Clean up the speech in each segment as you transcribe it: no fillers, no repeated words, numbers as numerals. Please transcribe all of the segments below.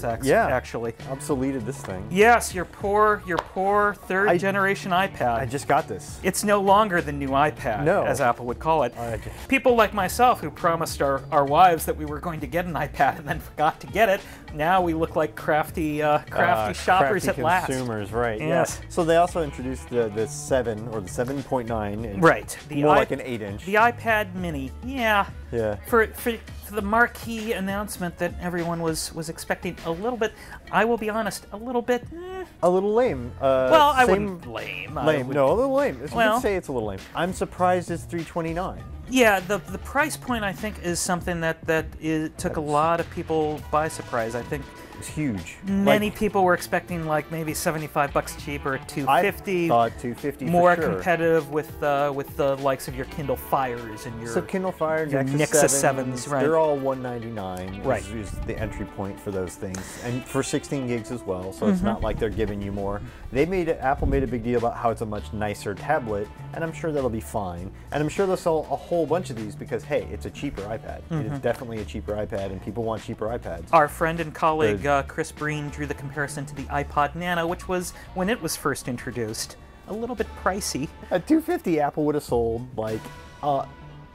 tablets, Yeah, actually. obsoleted this thing. Yes, your poor third generation iPad. I just got this. It's no longer the new iPad, No. as Apple would call it. People like myself who promised our wives that we were going to get an iPad and then forgot to get it, now we look like crafty shoppers at last. Consumers, right. Yes. Yeah. So they also introduced the 7 or the 7.9 inch. Right. More like an 8-inch. The iPad mini, yeah. Yeah. For the marquee announcement that everyone was expecting, a little bit, I will be honest, a little bit... A little lame. Well, I wouldn't lame. No, a little lame. You Well, could say it's a little lame. I'm surprised it's $329. Yeah, the price point, I think, is something that took a lot of people by surprise. I think It's huge. many people were expecting like maybe $75 cheaper, $250. I thought $250 more for sure. competitive with the likes of your Kindle Fires and your Kindle Fire, your Nexus 7s, right? They're all $199. Right. Is the entry point for those things, and for 16 gigs as well. So it's not like they're giving you more. Apple made a big deal about how it's a much nicer tablet, and I'm sure that'll be fine. And I'm sure they'll sell a whole bunch of these because hey, it's a cheaper iPad. It is definitely a cheaper iPad, and people want cheaper iPads. Our friend and colleague Chris Breen drew the comparison to the iPod Nano, which was, when it was first introduced, a little bit pricey. At $250, Apple would have sold like.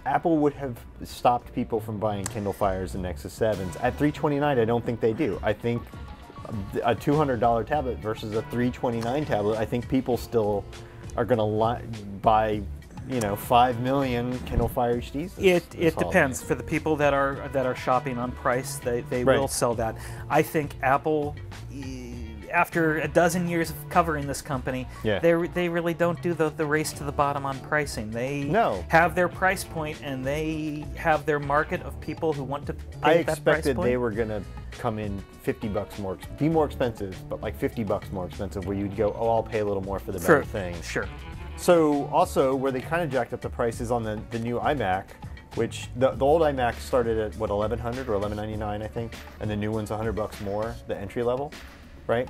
Apple would have stopped people from buying Kindle Fires and Nexus 7s. At $329, I don't think they do. I think a $200 tablet versus a $329 tablet, I think people still are going to buy, 5 million Kindle Fire HDs. It depends. For the people that are shopping on price, they Right. will sell that. I think Apple, after a dozen years of covering this company, Yeah. they really don't do the race to the bottom on pricing. They No. have their price point, and they have their market of people who want to pay I that price expected point. they were going to come in $50 more, be more expensive, but like $50 more expensive, where you'd go, oh, I'll pay a little more for the better thing. Sure. So also, where they kind of jacked up the prices on the new iMac, which the old iMac started at what, $1,100 or $1,199, I think, and the new one's $100 more, the entry level, right?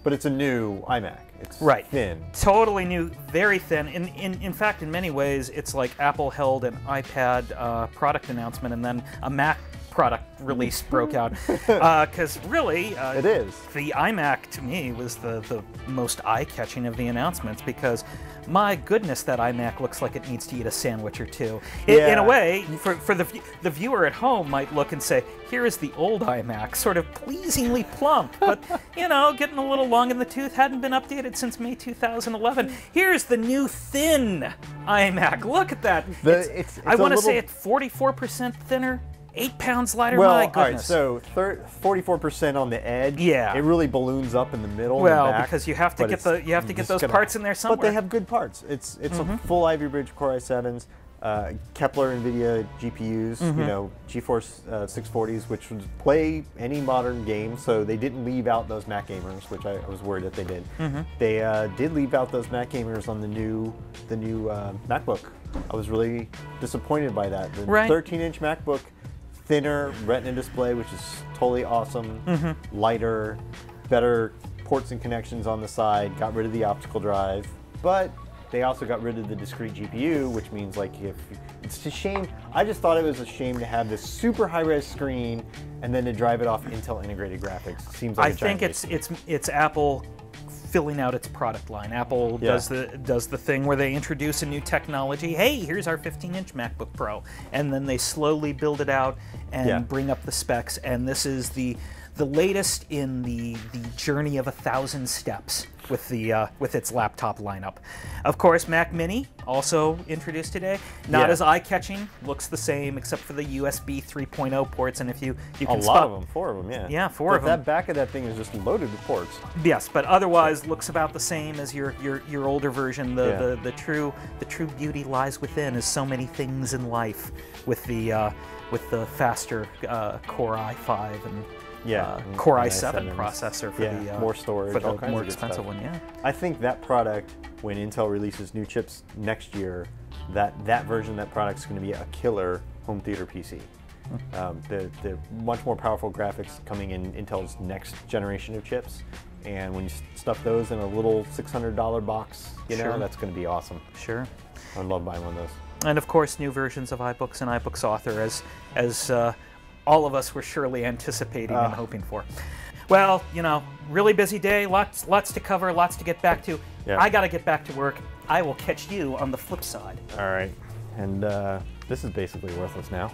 But it's a new iMac. It's thin. Totally new, very thin. In fact, in many ways, it's like Apple held an iPad product announcement and then a Mac product release broke out. Because really, it is. The iMac, to me, was the most eye-catching of the announcements because, my goodness, that iMac looks like it needs to eat a sandwich or two. In a way, for the viewer at home might look and say, here is the old iMac, sort of pleasingly plump, but, getting a little long in the tooth, hadn't been updated since May 2011. Here's the new thin iMac. Look at that. I want to say it's 44% thinner. 8 pounds lighter, well, my goodness. All right, so 44% on the edge. Yeah. It really balloons up in the middle. Well, and the back, because you have to get those parts in there somewhere. But they have good parts. It's a full Ivy Bridge Core i7s, Kepler NVIDIA GPUs, GeForce 640s, which would play any modern game. So they didn't leave out those Mac gamers, which I was worried that they did. They did leave out those Mac gamers on the new MacBook. I was really disappointed by that. The 13-inch MacBook. Thinner Retina display, which is totally awesome, lighter, better ports and connections on the side, got rid of the optical drive, but they also got rid of the discrete GPU, which means it's a shame. I just thought it was a shame to have this super high-res screen and then to drive it off Intel integrated graphics. Seems like I think it's Apple filling out its product line. Apple does the thing where they introduce a new technology. Hey, here's our 15-inch MacBook Pro, and then they slowly build it out and bring up the specs. And this is the latest in the journey of 1,000 steps with its laptop lineup. Of course, Mac Mini also introduced today. Not as eye-catching, looks the same except for the USB 3.0 ports. And if you can lot of them, 4 of them, yeah. Yeah, 4 of them. That back of that thing is just loaded with ports. Yes, but otherwise looks about the same as your older version. The true beauty lies within, as so many things in life, with the faster Core i5 and Core i7 processor for the more storage, for the more expensive one. Yeah, I think that product, when Intel releases new chips next year, that version of that product is going to be a killer home theater PC. The much more powerful graphics coming in Intel's next generation of chips, and when you stuff those in a little $600 box, that's going to be awesome. Sure, I'd love buying one of those. And of course, new versions of iBooks and iBooks Author, as all of us were surely anticipating and hoping for. Well, you know, really busy day, lots to cover, lots to get back to. Yeah. I got to get back to work. I will catch you on the flip side. All right. And this is basically worthless now.